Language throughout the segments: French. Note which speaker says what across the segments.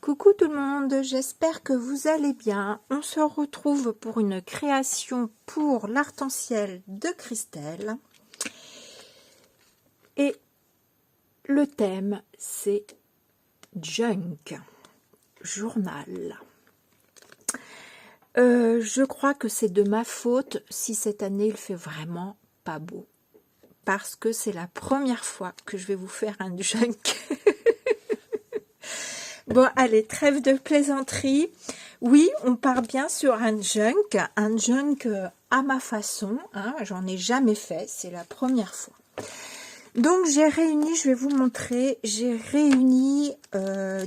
Speaker 1: Coucou tout le monde, j'espère que vous allez bien. On se retrouve pour une création pour l'arc-en-ciel de Christelle. Et le thème, c'est Junk, journal. Je crois que c'est de ma faute si cette année il fait vraiment pas beau. Parce que c'est la première fois que je vais vous faire un junk. Bon, allez, trêve de plaisanterie. Oui, on part bien sur un junk à ma façon. Hein, j'en ai jamais fait, c'est la première fois. Donc, j'ai réuni, je vais vous montrer, j'ai réuni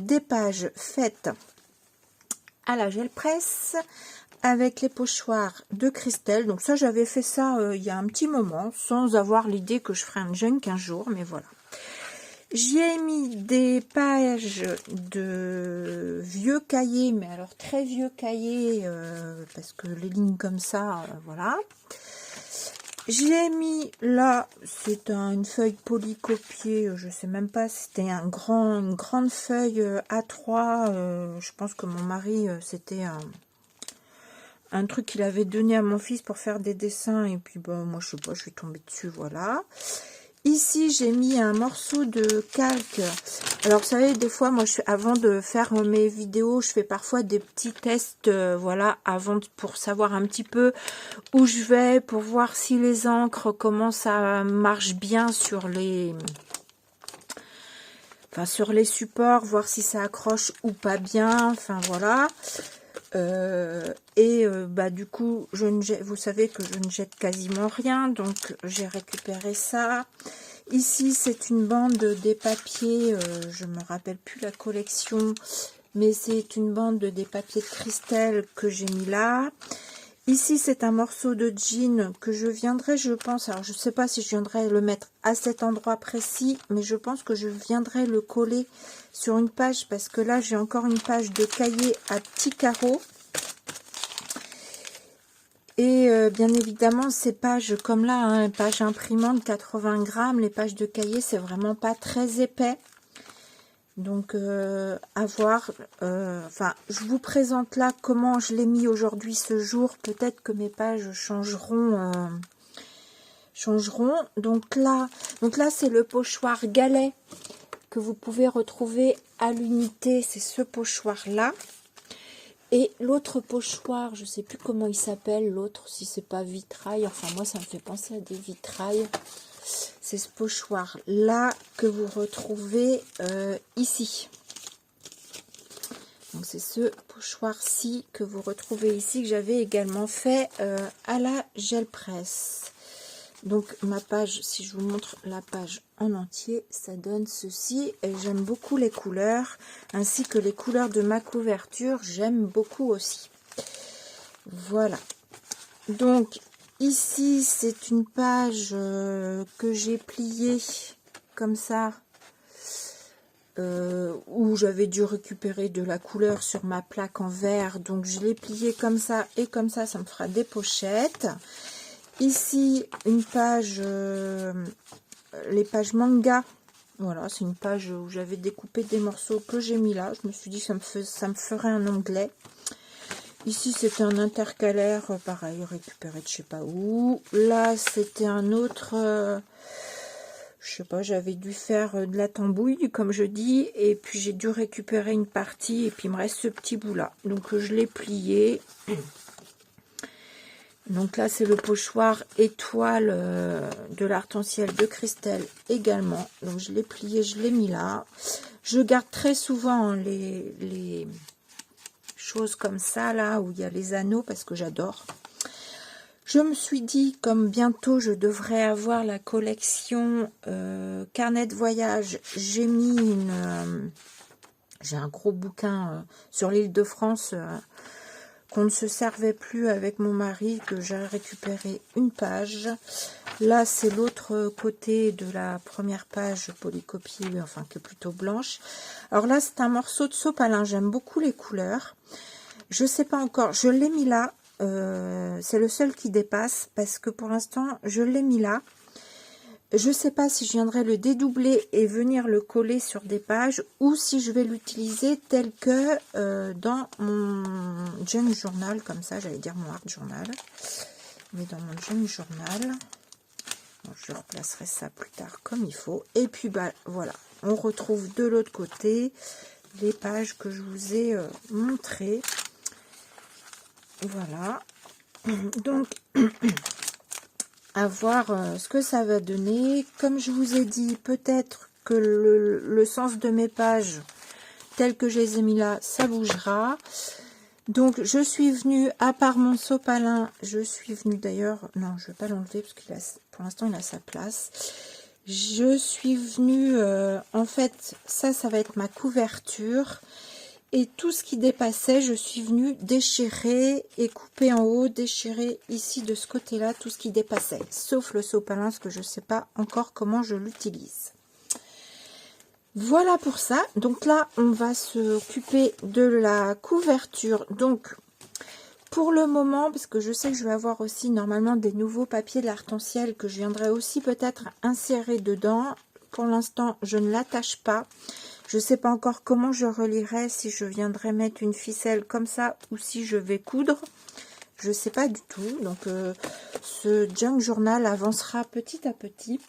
Speaker 1: des pages faites à la gel presse avec les pochoirs de Christelle. Donc ça, j'avais fait ça il y a un petit moment, sans avoir l'idée que je ferais un junk un jour, mais voilà. J'y ai mis des pages de vieux cahiers, mais alors très vieux cahiers, parce que les lignes comme ça, voilà. J'y ai mis là, c'est une feuille polycopiée, je sais même pas, c'était une grande feuille A3, je pense que mon mari, c'était un truc qu'il avait donné à mon fils pour faire des dessins, et puis bon, moi je sais pas, je suis tombée dessus, voilà. Ici, j'ai mis un morceau de calque. Alors, vous savez, des fois, moi, avant de faire mes vidéos, je fais parfois des petits tests, voilà, pour savoir un petit peu où je vais, pour voir si les encres, comment ça marche bien sur les supports, voir si ça accroche ou pas bien, enfin, voilà. Du coup, vous savez que je ne jette quasiment rien, donc j'ai récupéré ça. Ici, c'est une bande des papiers, je me rappelle plus la collection, mais c'est une bande des papiers de Christelle que j'ai mis là. Ici, c'est un morceau de jean que je viendrai, je pense, alors je ne sais pas si je viendrai le mettre à cet endroit précis, mais je pense que je viendrai le coller sur une page, parce que là, j'ai encore une page de cahier à petits carreaux. Et bien évidemment, ces pages comme là, hein, pages imprimantes 80 grammes, les pages de cahier, c'est vraiment pas très épais. Donc, à voir. Je vous présente là comment je l'ai mis aujourd'hui, ce jour. Peut-être que mes pages changeront. Donc là, c'est le pochoir galet que vous pouvez retrouver à l'unité. C'est ce pochoir-là. Et l'autre pochoir, je ne sais plus comment il s'appelle, l'autre, si c'est pas vitrail. Enfin, moi, ça me fait penser à des vitrailles. C'est ce pochoir-là que vous retrouvez ici. Donc, c'est ce pochoir-ci que vous retrouvez ici, que j'avais également fait à la gel presse. Donc, ma page, si je vous montre la page en entier, ça donne ceci. Et j'aime beaucoup les couleurs, ainsi que les couleurs de ma couverture, j'aime beaucoup aussi. Voilà. Donc, ici, c'est une page que j'ai pliée comme ça, où j'avais dû récupérer de la couleur sur ma plaque en verre. Donc, je l'ai pliée comme ça, et comme ça me fera des pochettes. Ici, une page, les pages manga. Voilà, c'est une page où j'avais découpé des morceaux que j'ai mis là. Je me suis dit que ça me ferait un onglet. Ici, c'était un intercalaire, pareil, récupéré de je sais pas où. Là, c'était un autre, je sais pas, j'avais dû faire de la tambouille, comme je dis. Et puis, j'ai dû récupérer une partie. Et puis, il me reste ce petit bout-là. Donc, je l'ai plié. Donc là, c'est le pochoir étoile de l'arc-en-ciel de Christelle également. Donc, je l'ai plié, je l'ai mis là. Je garde très souvent les choses comme ça, là, où il y a les anneaux, parce que j'adore. Je me suis dit, comme bientôt, je devrais avoir la collection carnet de voyage. J'ai mis j'ai un gros bouquin sur l'île de France, qu'on ne se servait plus avec mon mari, que j'ai récupéré une page. Là, c'est l'autre côté de la première page polycopiée, enfin, qui est plutôt blanche. Alors là, c'est un morceau de sopalin. J'aime beaucoup les couleurs. Je sais pas encore. Je l'ai mis là. C'est le seul qui dépasse, parce que pour l'instant, je l'ai mis là. je sais pas si je viendrai le dédoubler et venir le coller sur des pages ou si je vais l'utiliser tel que dans mon junk journal, comme ça, j'allais dire mon art journal, mais dans mon junk journal. Bon, je replacerai ça plus tard comme il faut. Et puis, bah voilà, on retrouve de l'autre côté les pages que je vous ai montrées. Voilà. Donc, à voir ce que ça va donner. Comme je vous ai dit, peut-être que le sens de mes pages, telles que je les ai mis là, ça bougera. Donc, je suis venue, à part mon sopalin, je suis venue d'ailleurs, non, je ne vais pas l'enlever parce qu'il a, pour l'instant, il a sa place. Je suis venue, en fait, ça va être ma couverture. Et tout ce qui dépassait, je suis venue déchirer et couper en haut, déchirer ici de ce côté-là, tout ce qui dépassait. Sauf le sopalin, parce que je ne sais pas encore comment je l'utilise. Voilà pour ça. Donc là, on va s'occuper de la couverture. Donc, pour le moment, parce que je sais que je vais avoir aussi normalement des nouveaux papiers de l'arc-en-ciel que je viendrai aussi peut-être insérer dedans. Pour l'instant, je ne l'attache pas. Je ne sais pas encore comment je relierai, si je viendrai mettre une ficelle comme ça ou si je vais coudre. Je ne sais pas du tout. Donc, ce junk journal avancera petit à petit.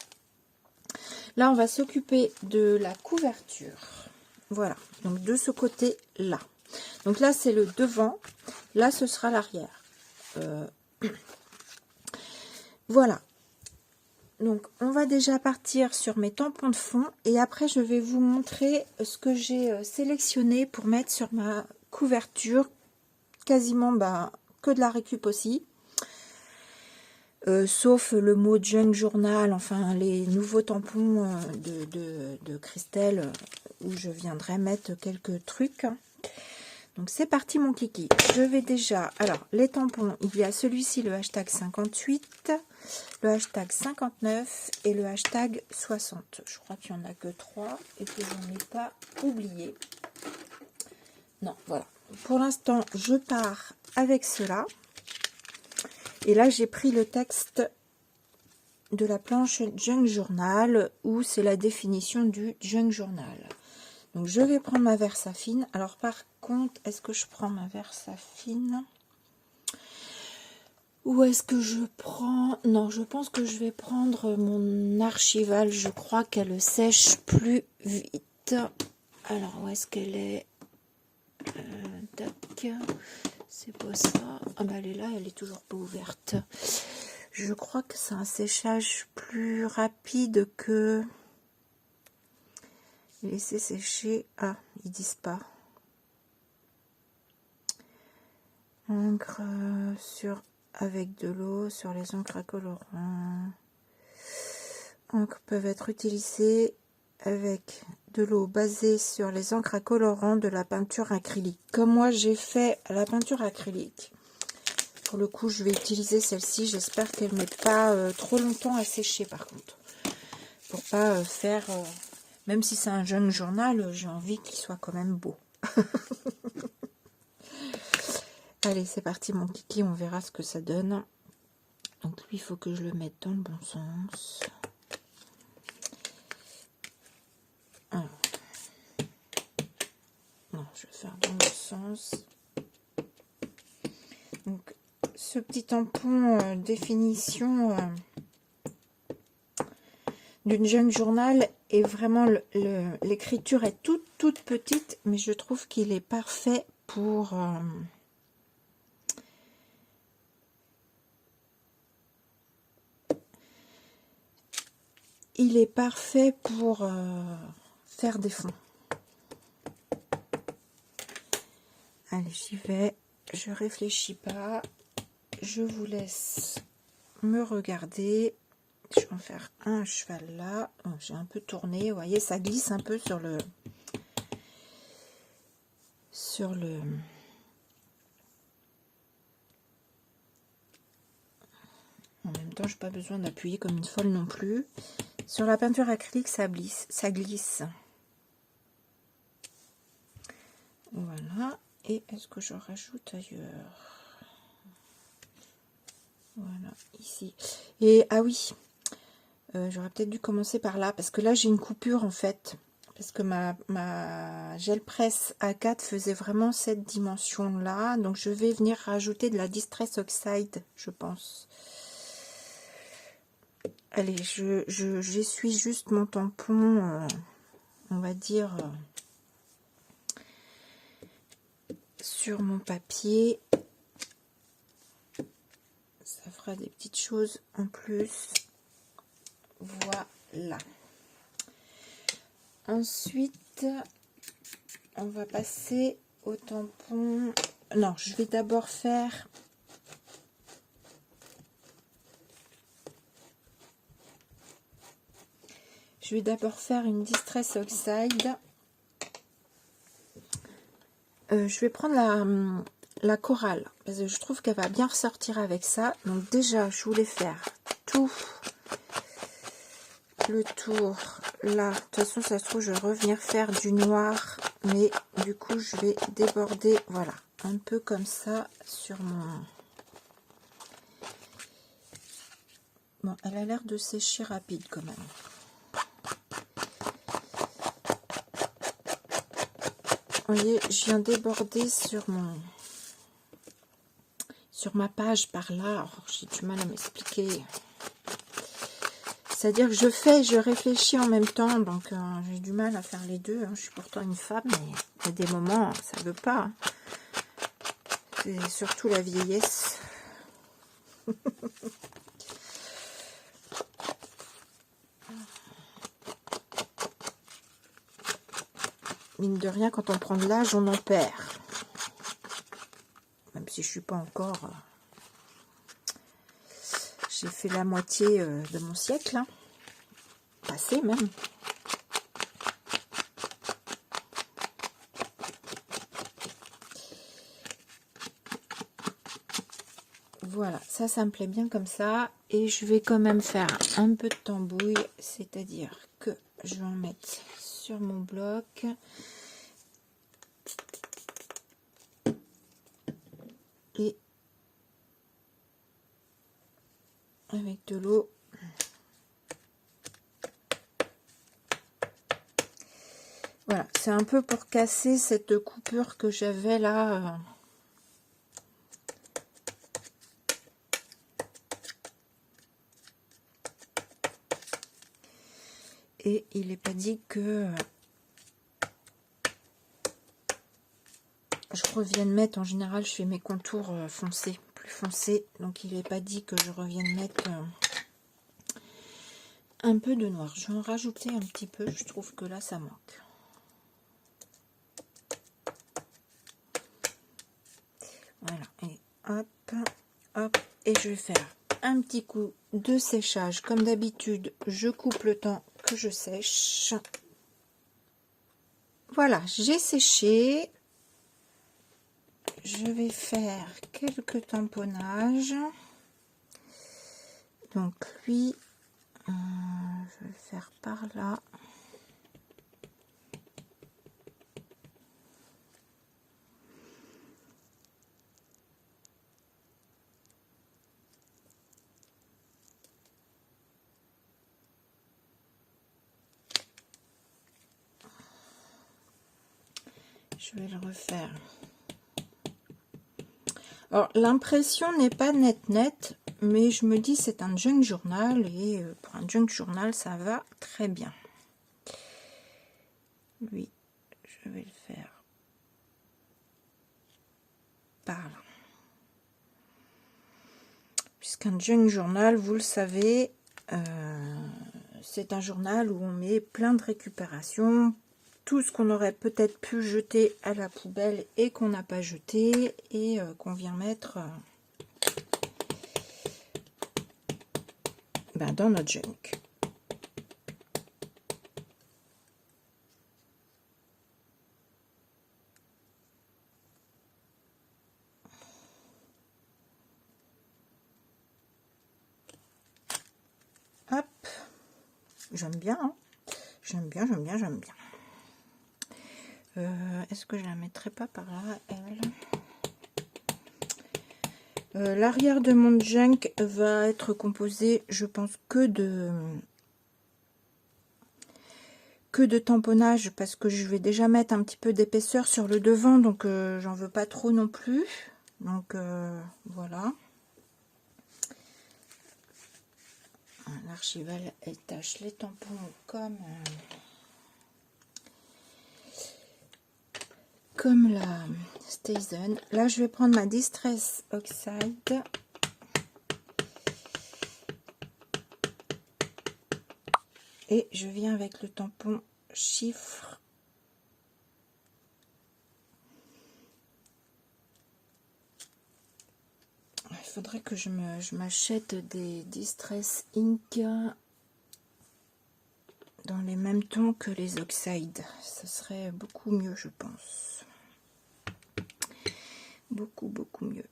Speaker 1: Là, on va s'occuper de la couverture. Voilà. Donc, de ce côté-là. Donc là, c'est le devant. Là, ce sera l'arrière. Voilà. Donc, on va déjà partir sur mes tampons de fond et après, je vais vous montrer ce que j'ai sélectionné pour mettre sur ma couverture. Quasiment que de la récup aussi. Sauf le mot junk journal, enfin les nouveaux tampons de Christelle où je viendrai mettre quelques trucs. Donc, c'est parti mon kiki. Je vais déjà... Alors, les tampons, il y a celui-ci, le hashtag 58, le hashtag 59 et le hashtag 60. Je crois qu'il n'y en a que 3 et que je n'en ai pas oublié. Non, voilà. Pour l'instant, je pars avec cela. Et là, j'ai pris le texte de la planche Junk Journal où c'est la définition du Junk Journal. Donc, je vais prendre ma Versafine. Alors, par contre, est-ce que je prends ma Versafine ou est-ce que je prends... Non, je pense que je vais prendre mon Archival. Je crois qu'elle sèche plus vite. Alors, où est-ce qu'elle est, tac. C'est pas ça. Ah, bah, elle est là, elle est toujours pas ouverte. Je crois que c'est un séchage plus rapide que... Laisser sécher. Ah, ils disent pas. Encre avec de l'eau sur les encres à colorant. Encres peuvent être utilisées avec de l'eau basée sur les encres à colorant de la peinture acrylique. Comme moi j'ai fait la peinture acrylique. Pour le coup, je vais utiliser celle-ci. J'espère qu'elle ne met pas trop longtemps à sécher par contre. Pour pas faire... même si c'est un jeune journal, j'ai envie qu'il soit quand même beau. Allez, c'est parti mon kiki, on verra ce que ça donne. Donc lui, il faut que je le mette dans le bon sens. Alors. Non, je vais faire dans le sens. Donc, ce petit tampon définition d'une jeune journal est vraiment... L'écriture est toute petite, mais je trouve qu'il est parfait pour... il est parfait pour faire des fonds. Allez, j'y vais. Je réfléchis pas. Je vous laisse me regarder. Je vais en faire un cheval là. Oh, j'ai un peu tourné. Vous voyez, ça glisse un peu sur le... En même temps, je n'ai pas besoin d'appuyer comme une folle non plus. Sur la peinture acrylique, ça glisse. Voilà. Et est-ce que je rajoute ailleurs? Voilà, ici. Et ah oui, J'aurais peut-être dû commencer par là, parce que là j'ai une coupure en fait. Parce que ma gel presse A4 faisait vraiment cette dimension-là. Donc je vais venir rajouter de la Distress Oxide, je pense. Allez, j'essuie juste mon tampon, on va dire, sur mon papier. Ça fera des petites choses en plus. Voilà. Ensuite, on va passer au tampon. Non, je vais d'abord faire... Je vais d'abord faire une Distress Oxide. Je vais prendre la corale, parce que je trouve qu'elle va bien ressortir avec ça. Donc déjà, je voulais faire tout le tour là. De toute façon, ça se trouve, je vais revenir faire du noir, mais du coup, je vais déborder, voilà, un peu comme ça sur mon... Bon, elle a l'air de sécher rapide quand même. Vous voyez, je viens déborder sur ma page par là. J'ai du mal à m'expliquer. C'est-à-dire que je fais et je réfléchis en même temps, donc j'ai du mal à faire les deux. Hein. Je suis pourtant une femme, mais il y a des moments, ça ne veut pas. Hein. C'est surtout la vieillesse. Mine de rien, quand on prend de l'âge, on en perd. Même si je suis pas encore... J'ai fait la moitié de mon siècle. Hein. Passé même. Voilà, ça me plaît bien comme ça. Et je vais quand même faire un peu de tambouille, c'est-à-dire que je vais en mettre sur mon bloc. Et avec de l'eau. Voilà, c'est un peu pour casser cette coupure que j'avais là. Et il n'est pas dit que je revienne mettre, en général je fais mes contours foncés, plus foncés, donc il n'est pas dit que je revienne mettre un peu de noir. Je vais en rajouter un petit peu, je trouve que là ça manque. Voilà, et hop, hop, et je vais faire un petit coup de séchage. Comme d'habitude, je coupe le temps que je sèche. Voilà, j'ai séché. Je vais faire quelques tamponnages. Donc lui, je vais le faire par là. Je vais le refaire. Alors l'impression n'est pas net, mais je me dis c'est un junk journal et pour un junk journal ça va très bien. Lui, je vais le faire par là. Puisqu'un junk journal, vous le savez, c'est un journal où on met plein de récupération, tout ce qu'on aurait peut-être pu jeter à la poubelle et qu'on n'a pas jeté et qu'on vient mettre dans notre junk. Hop, j'aime bien, hein. J'aime bien. Est-ce que je la mettrai pas par là, elle? L'arrière de mon junk va être composé, je pense, que de que de tamponnage parce que je vais déjà mettre un petit peu d'épaisseur sur le devant, donc j'en veux pas trop non plus. Donc voilà. L'archival étache les tampons comme la Stazen. Là, je vais prendre ma Distress Oxide. Et je viens avec le tampon chiffre. Il faudrait que je m'achète des Distress Ink dans les mêmes tons que les Oxide. Ce serait beaucoup mieux, je pense. Beaucoup mieux.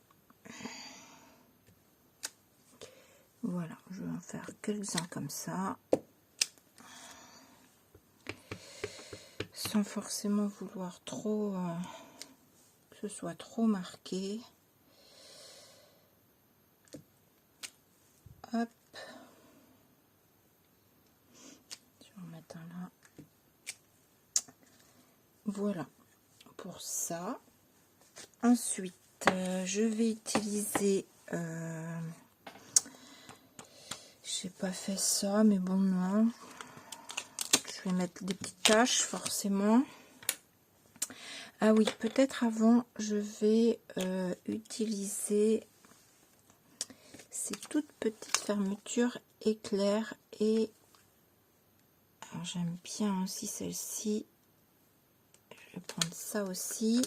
Speaker 1: Voilà, je vais en faire quelques-uns comme ça. Sans forcément vouloir trop que ce soit trop marqué. Hop. Je vais en mettre un là. Voilà pour ça. Ensuite, je vais utiliser... j'ai pas fait ça, mais bon, non. Je vais mettre des petites taches, forcément. Ah oui, peut-être avant, je vais utiliser ces toutes petites fermetures éclairs. Et j'aime bien aussi celle-ci. Je vais prendre ça aussi.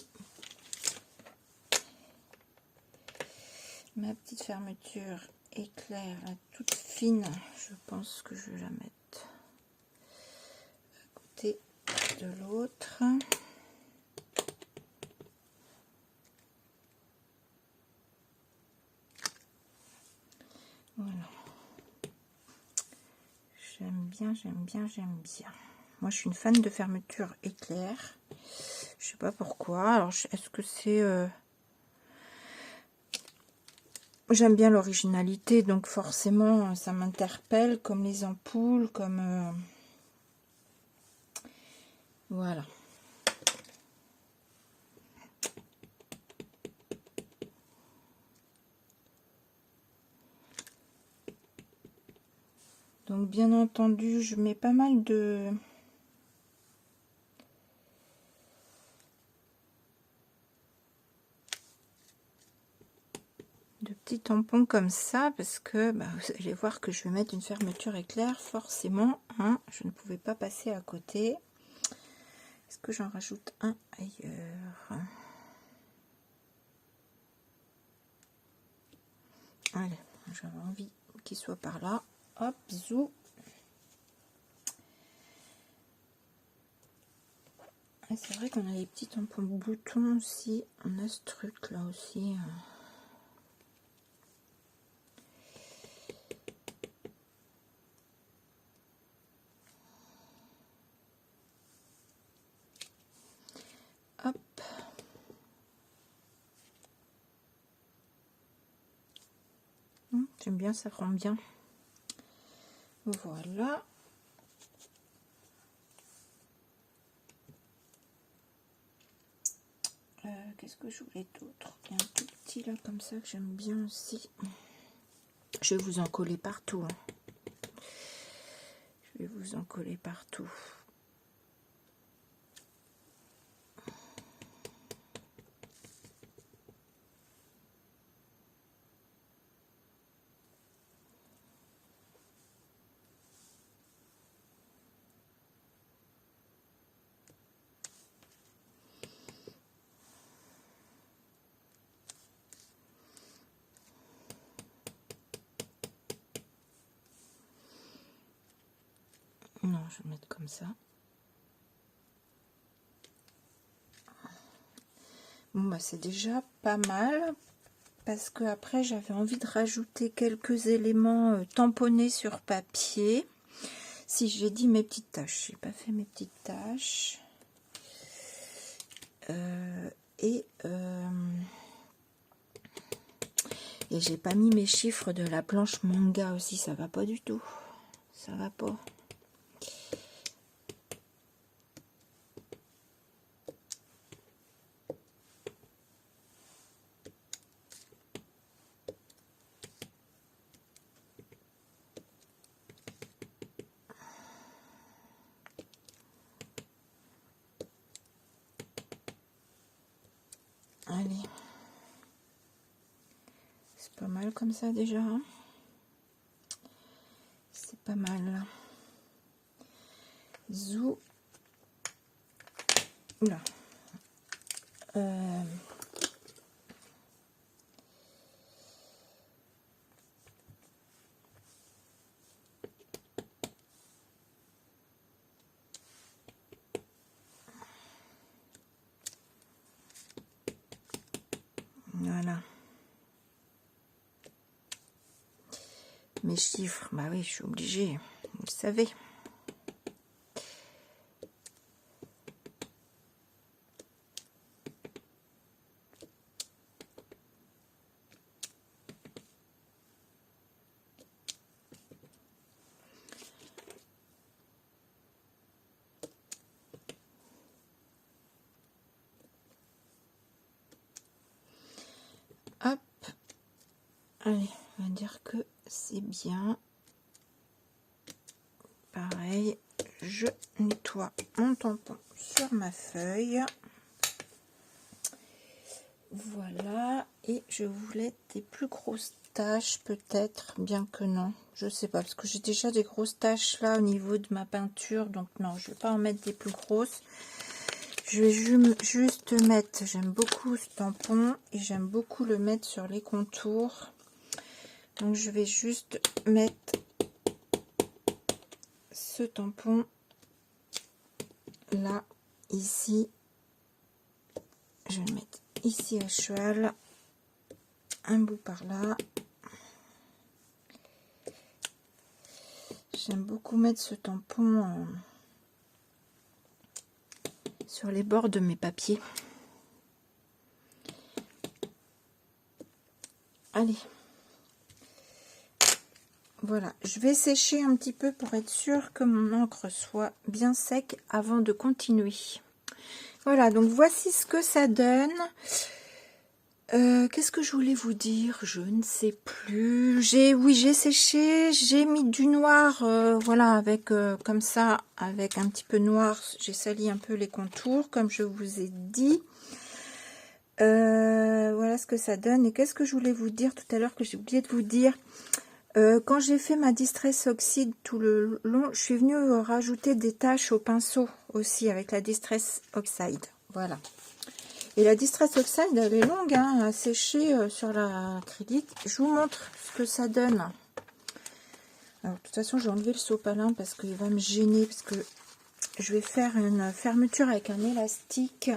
Speaker 1: Ma petite fermeture éclair, là, toute fine, je pense que je vais la mettre à côté de l'autre. Voilà. J'aime bien, j'aime bien, j'aime bien. Moi, je suis une fan de fermeture éclair. Je sais pas pourquoi. Alors, est-ce que c'est... J'aime bien l'originalité, donc forcément, ça m'interpelle, comme les ampoules, comme... Voilà. Donc, bien entendu, je mets pas mal de petits tampons comme ça, parce que bah, vous allez voir que je vais mettre une fermeture éclair, forcément, hein, je ne pouvais pas passer à côté. Est-ce que j'en rajoute un ailleurs? Allez, j'avais envie qu'il soit par là. Hop, zou. C'est vrai qu'on a les petits tampons boutons aussi. On a ce truc là aussi. Hop. J'aime bien, ça rend bien. Voilà. Qu'est-ce que je voulais d'autre? Il y a un tout petit là comme ça que j'aime bien aussi. Je vais vous en coller partout. Hein. Je vais vous en coller partout. Non, je vais mettre comme ça. Bon, bah c'est déjà pas mal. Parce que après j'avais envie de rajouter quelques éléments tamponnés sur papier. Si j'ai dit mes petites tâches, j'ai pas fait mes petites tâches. Et j'ai pas mis mes chiffres de la planche manga aussi, ça va pas du tout. Ça va pas. Allez. C'est pas mal comme ça déjà. Hein. C'est pas mal. Zou. Oula. Voilà. Mes chiffres, bah oui, je suis obligée, vous le savez. Hop. Allez, on va dire que c'est bien. Pareil, je nettoie mon tampon sur ma feuille. Voilà, et je voulais des plus grosses taches peut-être, bien que non, je sais pas, parce que j'ai déjà des grosses taches là au niveau de ma peinture, donc non, je vais pas en mettre des plus grosses. Je vais juste mettre, j'aime beaucoup ce tampon et j'aime beaucoup le mettre sur les contours, donc je vais juste mettre ce tampon là, ici, je vais le mettre ici à cheval, un bout par là. J'aime beaucoup mettre ce tampon sur les bords de mes papiers. Allez. Voilà, je vais sécher un petit peu pour être sûr que mon encre soit bien sec avant de continuer. Voilà, donc voici ce que ça donne. Qu'est-ce que je voulais vous dire? Je ne sais plus. J'ai séché, j'ai mis du noir, voilà, avec comme ça, avec un petit peu noir. J'ai sali un peu les contours, comme je vous ai dit. Voilà ce que ça donne. Et qu'est-ce que je voulais vous dire tout à l'heure que j'ai oublié de vous dire? Quand j'ai fait ma Distress Oxide tout le long, je suis venue rajouter des taches au pinceau aussi avec la Distress Oxide. Voilà. Et la Distress Oxide, elle est longue hein, à sécher sur l'acrylique. Je vous montre ce que ça donne. Alors, de toute façon, j'ai enlevé le sopalin parce qu'il va me gêner. Parce que je vais faire une fermeture avec un élastique.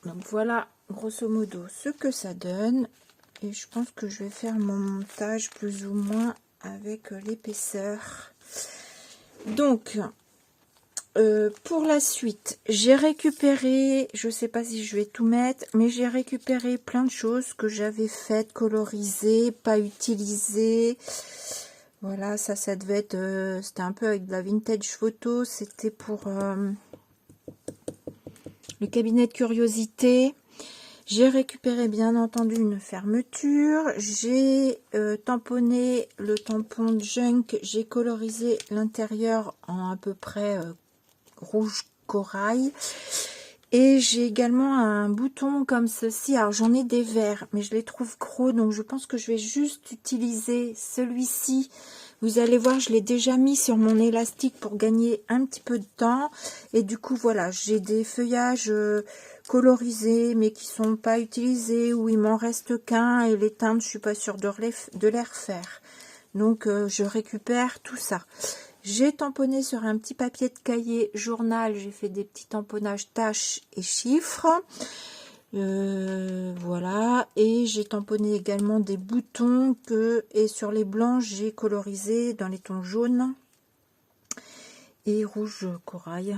Speaker 1: Donc, voilà, grosso modo, ce que ça donne. Et je pense que je vais faire mon montage plus ou moins avec l'épaisseur. Donc, pour la suite, j'ai récupéré, je sais pas si je vais tout mettre, mais j'ai récupéré plein de choses que j'avais faites, colorisées, pas utilisées. Voilà, ça devait être, c'était un peu avec de la vintage photo, c'était pour le cabinet de curiosité. J'ai récupéré bien entendu une fermeture, j'ai tamponné le tampon Junk, j'ai colorisé l'intérieur en à peu près rouge corail. Et j'ai également un bouton comme ceci. Alors j'en ai des verts, mais je les trouve gros, donc je pense que je vais juste utiliser celui-ci. Vous allez voir, je l'ai déjà mis sur mon élastique pour gagner un petit peu de temps. Et du coup, voilà, j'ai des feuillages colorisés, mais qui sont pas utilisés, où il m'en reste qu'un. Et les teintes, je suis pas sûre de les refaire. Donc, je récupère tout ça. J'ai tamponné sur un petit papier de cahier journal, j'ai fait des petits tamponnages tâches et chiffres. Voilà, et j'ai tamponné également des boutons et sur les blancs, j'ai colorisé dans les tons jaunes et rouge corail.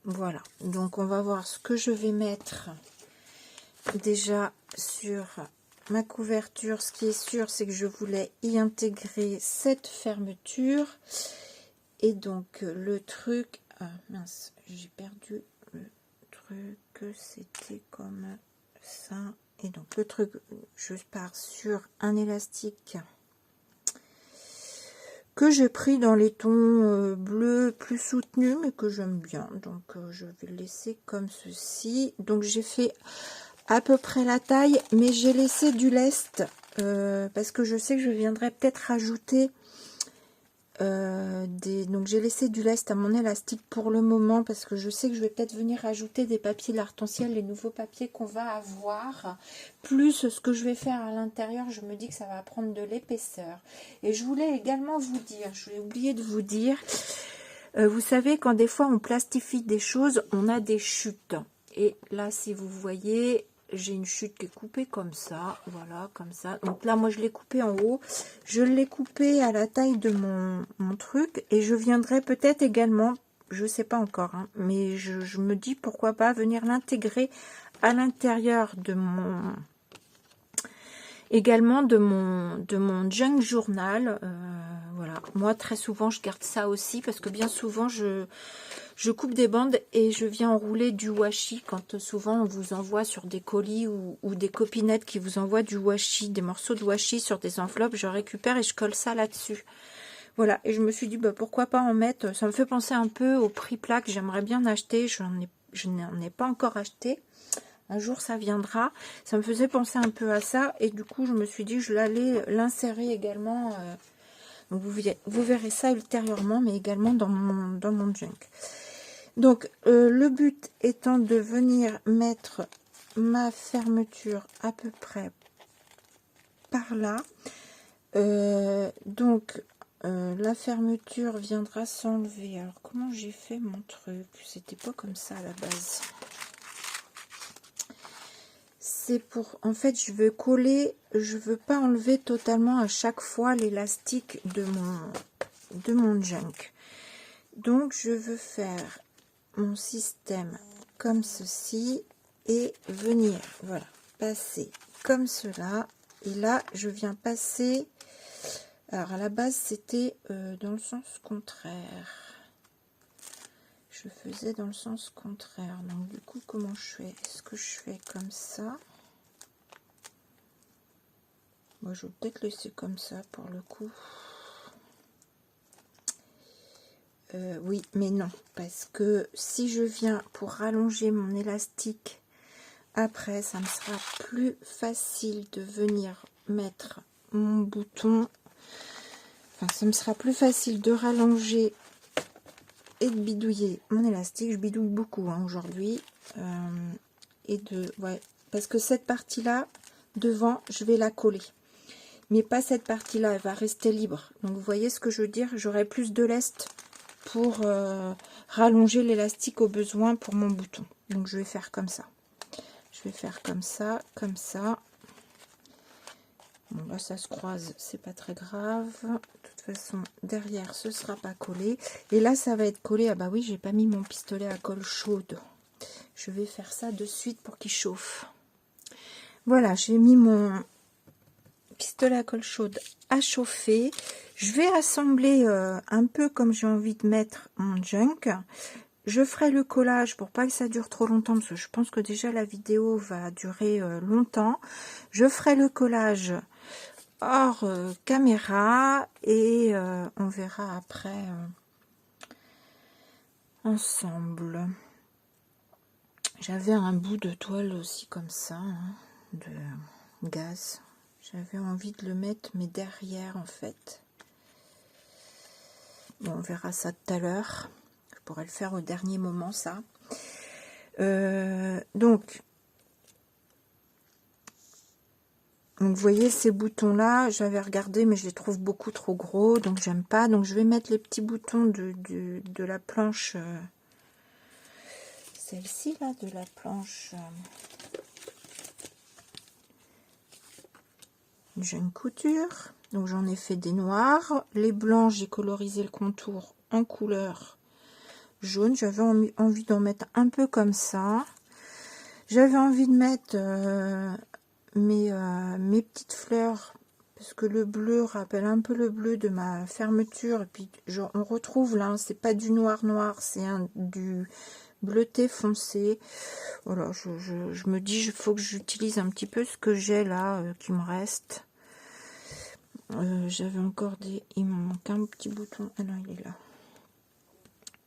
Speaker 1: Voilà, donc on va voir ce que je vais mettre déjà sur ma couverture. Ce qui est sûr, c'est que je voulais y intégrer cette fermeture. Et donc le truc, ah mince, j'ai perdu le truc, c'était comme ça. Et donc le truc, je pars sur un élastique que j'ai pris dans les tons bleus plus soutenus, mais que j'aime bien. Donc, je vais le laisser comme ceci. Donc, j'ai fait à peu près la taille, mais j'ai laissé du lest parce que je sais que je viendrai peut-être rajouter donc j'ai laissé du lest à mon élastique pour le moment parce que je sais que je vais peut-être venir rajouter des papiers de l'Arc-en-Ciel, les nouveaux papiers qu'on va avoir, plus ce que je vais faire à l'intérieur. Je me dis que ça va prendre de l'épaisseur. Et je voulais également vous dire, je vais oublier de vous dire, vous savez, quand des fois on plastifie des choses, on a des chutes. Et là, si vous voyez, j'ai une chute qui est coupée comme ça, voilà, comme ça. Donc là, moi, je l'ai coupé en haut. Je l'ai coupé à la taille de mon truc. Et je viendrai peut-être également, je sais pas encore, hein, mais je me dis pourquoi pas venir l'intégrer à l'intérieur de mon... également de mon junk journal. Voilà, moi très souvent je garde ça aussi parce que bien souvent je coupe des bandes et je viens enrouler du washi quand souvent on vous envoie sur des colis ou des copinettes qui vous envoient du washi, des morceaux de washi sur des enveloppes, je récupère et je colle ça là-dessus. Voilà, et je me suis dit bah, pourquoi pas en mettre, ça me fait penser un peu au prix plat que j'aimerais bien acheter, je n'en ai pas encore acheté. Un jour ça viendra, ça me faisait penser un peu à ça et du coup je me suis dit je l'allais l'insérer également, donc vous verrez ça ultérieurement mais également dans mon junk. Donc le but étant de venir mettre ma fermeture à peu près par là, donc la fermeture viendra s'enlever. Alors comment j'ai fait mon truc, c'était pas comme ça à la base. C'est pour, en fait, je veux coller, je veux pas enlever totalement à chaque fois l'élastique de mon junk. Donc, je veux faire mon système comme ceci et venir, voilà, passer comme cela. Et là, je viens passer, alors à la base, c'était dans le sens contraire. Je faisais dans le sens contraire. Donc, du coup, comment je fais? Est-ce que je fais comme ça? Moi, je vais peut-être laisser comme ça pour le coup. Oui, mais non. Parce que si je viens pour rallonger mon élastique, après, ça me sera plus facile de venir mettre mon bouton. Enfin, ça me sera plus facile de rallonger et de bidouiller mon élastique. Je bidouille beaucoup hein, aujourd'hui. Ouais, parce que cette partie-là, devant, je vais la coller. Mais pas cette partie-là, elle va rester libre. Donc, vous voyez ce que je veux dire? J'aurai plus de lest pour rallonger l'élastique au besoin pour mon bouton. Donc, je vais faire comme ça. Je vais faire comme ça, comme ça. Bon, là, ça se croise, c'est pas très grave. De toute façon, derrière, ce sera pas collé. Et là, ça va être collé. Ah bah oui, j'ai pas mis mon pistolet à colle chaude. Je vais faire ça de suite pour qu'il chauffe. Voilà, j'ai mis mon pistolet à colle chaude à chauffer. Je vais assembler un peu comme j'ai envie de mettre mon junk. Je ferai le collage pour pas que ça dure trop longtemps parce que je pense que déjà la vidéo va durer longtemps. Je ferai le collage hors caméra et on verra après ensemble. J'avais un bout de toile aussi comme ça, hein, de gaz. J'avais envie de le mettre, mais derrière, en fait. Bon, on verra ça tout à l'heure. Je pourrais le faire au dernier moment, ça. Donc, vous voyez, ces boutons-là, j'avais regardé, mais je les trouve beaucoup trop gros, donc j'aime pas. Donc, je vais mettre les petits boutons de la planche... celle-ci, là, de la planche... jeune couture. Donc j'en ai fait des noirs, les blancs j'ai colorisé le contour en couleur jaune. J'avais envie d'en mettre un peu comme ça. J'avais envie de mettre mes petites fleurs parce que le bleu rappelle un peu le bleu de ma fermeture et puis on retrouve là, c'est pas du noir noir, c'est du bleuté foncé. Voilà, je me dis il faut que j'utilise un petit peu ce que j'ai là qui me reste. J'avais encore des... Il me manque un petit bouton. Ah non, il est là.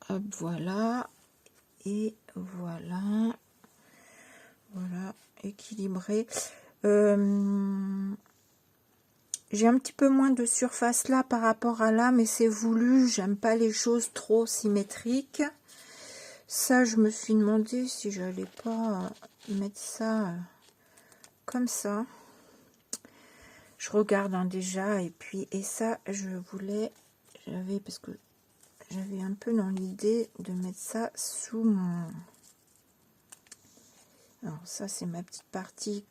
Speaker 1: Hop, voilà. Et voilà. Voilà, équilibré. J'ai un petit peu moins de surface là par rapport à là, mais c'est voulu. J'aime pas les choses trop symétriques. Ça, je me suis demandé si j'allais pas mettre ça comme ça. Je regarde hein, déjà, et puis ça, parce que j'avais un peu dans l'idée de mettre ça sous mon... Alors ça, c'est ma petite partie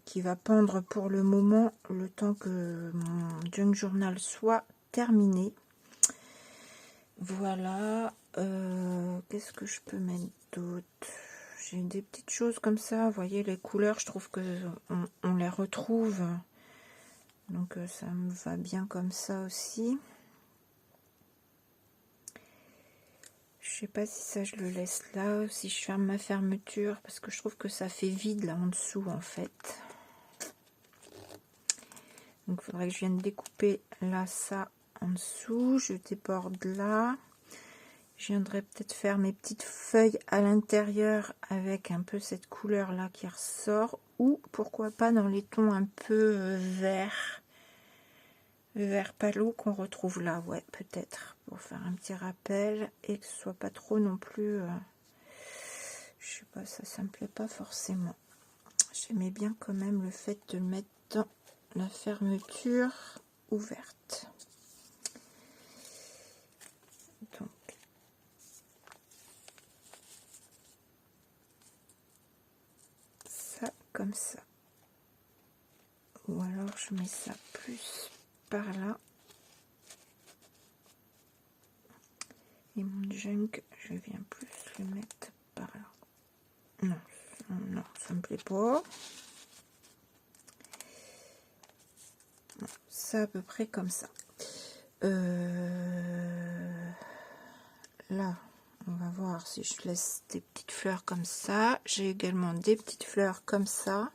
Speaker 1: qui va pendre pour le moment, le temps que mon junk journal soit terminé. Voilà. Qu'est-ce que je peux mettre d'autre? J'ai des petites choses comme ça. Vous voyez, les couleurs, je trouve que on les retrouve. Donc ça me va bien comme ça aussi. Je sais pas si ça je le laisse là ou si je ferme ma fermeture parce que je trouve que ça fait vide là en dessous en fait. Donc il faudrait que je vienne découper là ça en dessous. Je déborde là. Je viendrai peut-être faire mes petites feuilles à l'intérieur avec un peu cette couleur là qui ressort, ou pourquoi pas dans les tons un peu vert palo qu'on retrouve là, ouais, peut-être pour faire un petit rappel et que ce soit pas trop non plus je sais pas, ça me plaît pas forcément. J'aimais bien quand même le fait de le mettre dans la fermeture ouverte. Donc ça comme ça, ou alors je mets ça plus par là. Et mon junk, je viens plus le mettre par là. Non, non, ça me plaît pas. Non, ça à peu près comme ça. Là, on va voir si je laisse des petites fleurs comme ça. J'ai également des petites fleurs comme ça.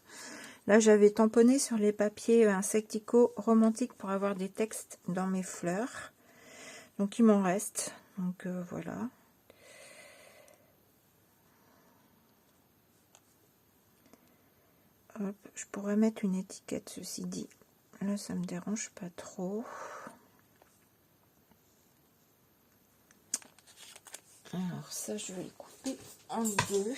Speaker 1: Là, j'avais tamponné sur les papiers insectico romantiques pour avoir des textes dans mes fleurs. Donc, il m'en reste. Donc, voilà. Hop, je pourrais mettre une étiquette, ceci dit. Là, ça me dérange pas trop. Alors, ça, je vais le couper en deux.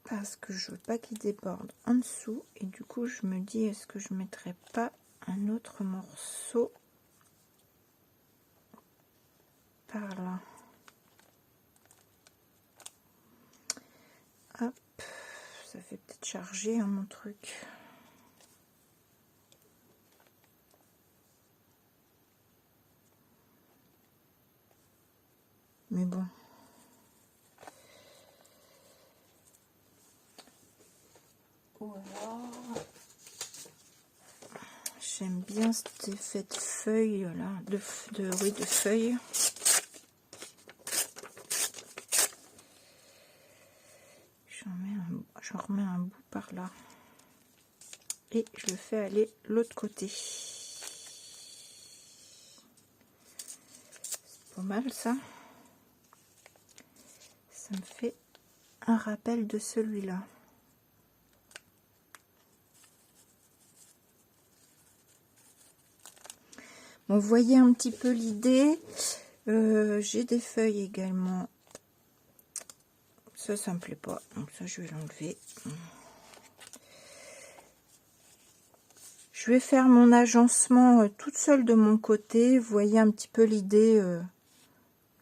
Speaker 1: Parce que je veux pas qu'il déborde en dessous. Et du coup, je me dis, est-ce que je mettrais pas un autre morceau par là? Hop, ça fait peut-être charger hein, mon truc. Mais bon. Ou alors, j'aime bien cet effet de feuille là, de feuilles. J'en remets un bout par là. Et je le fais aller l'autre côté. C'est pas mal ça. Ça me fait un rappel de celui-là. Bon, vous voyez un petit peu l'idée. J'ai des feuilles également. Ça me plaît pas. Donc ça, je vais l'enlever. Je vais faire mon agencement toute seule de mon côté. Vous voyez un petit peu l'idée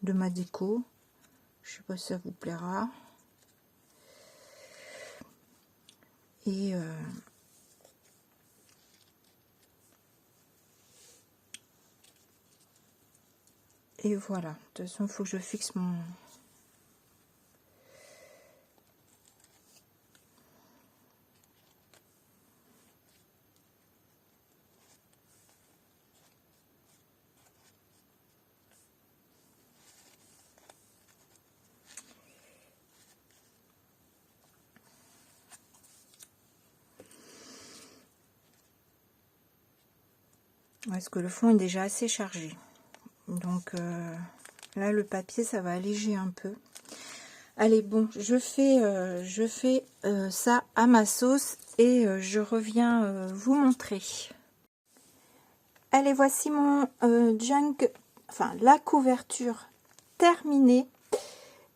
Speaker 1: de ma déco. Je sais pas si ça vous plaira. Et voilà. De toute façon, il faut que je fixe mon... Parce que le fond est déjà assez chargé. Donc là, le papier, ça va alléger un peu. Allez, bon, je fais ça à ma sauce et je reviens vous montrer. Allez, voici mon junk, enfin la couverture terminée.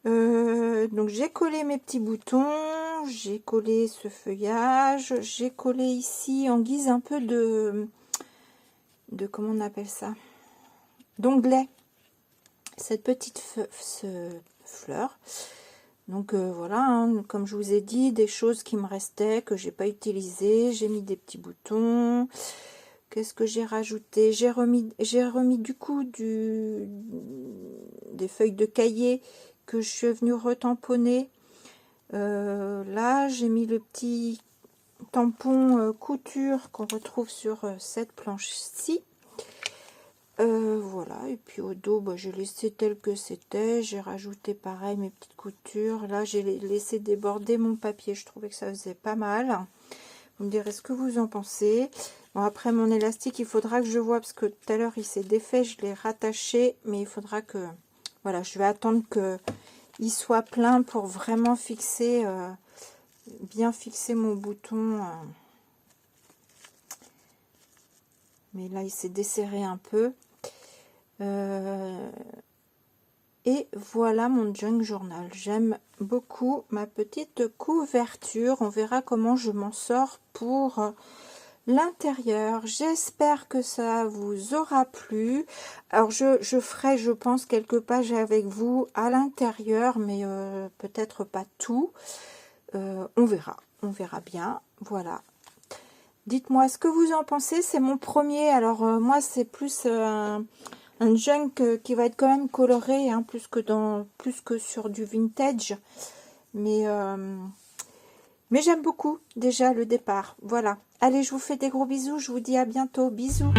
Speaker 1: Donc j'ai collé mes petits boutons, j'ai collé ce feuillage, j'ai collé ici en guise un peu de comment on appelle ça, d'onglet, cette petite fleur. Donc voilà, hein, comme je vous ai dit, des choses qui me restaient, que j'ai pas utilisées. J'ai mis des petits boutons. Qu'est-ce que j'ai rajouté? J'ai remis du coup des feuilles de cahier que je suis venue retamponner. Là, j'ai mis le petit tampon couture qu'on retrouve sur cette planche-ci. Voilà, et puis au dos, bah, j'ai laissé tel que c'était. J'ai rajouté pareil mes petites coutures. Là, j'ai laissé déborder mon papier. Je trouvais que ça faisait pas mal. Vous me direz ce que vous en pensez. Bon, après mon élastique, il faudra que je vois, parce que tout à l'heure il s'est défait, je l'ai rattaché, mais il faudra que, voilà, je vais attendre que il soit plein pour vraiment fixer, bien fixer mon bouton. Mais là, il s'est desserré un peu. Et voilà mon junk journal. J'aime beaucoup ma petite couverture. On verra comment je m'en sors pour l'intérieur. J'espère que ça vous aura plu. Alors je ferai, je pense, quelques pages avec vous à l'intérieur, mais peut-être pas tout. On verra bien. Voilà. Dites-moi ce que vous en pensez. C'est mon premier. Alors moi, c'est plus un junk qui va être quand même coloré, hein, plus que sur du vintage. Mais j'aime beaucoup déjà le départ. Voilà. Allez, je vous fais des gros bisous. Je vous dis à bientôt. Bisous.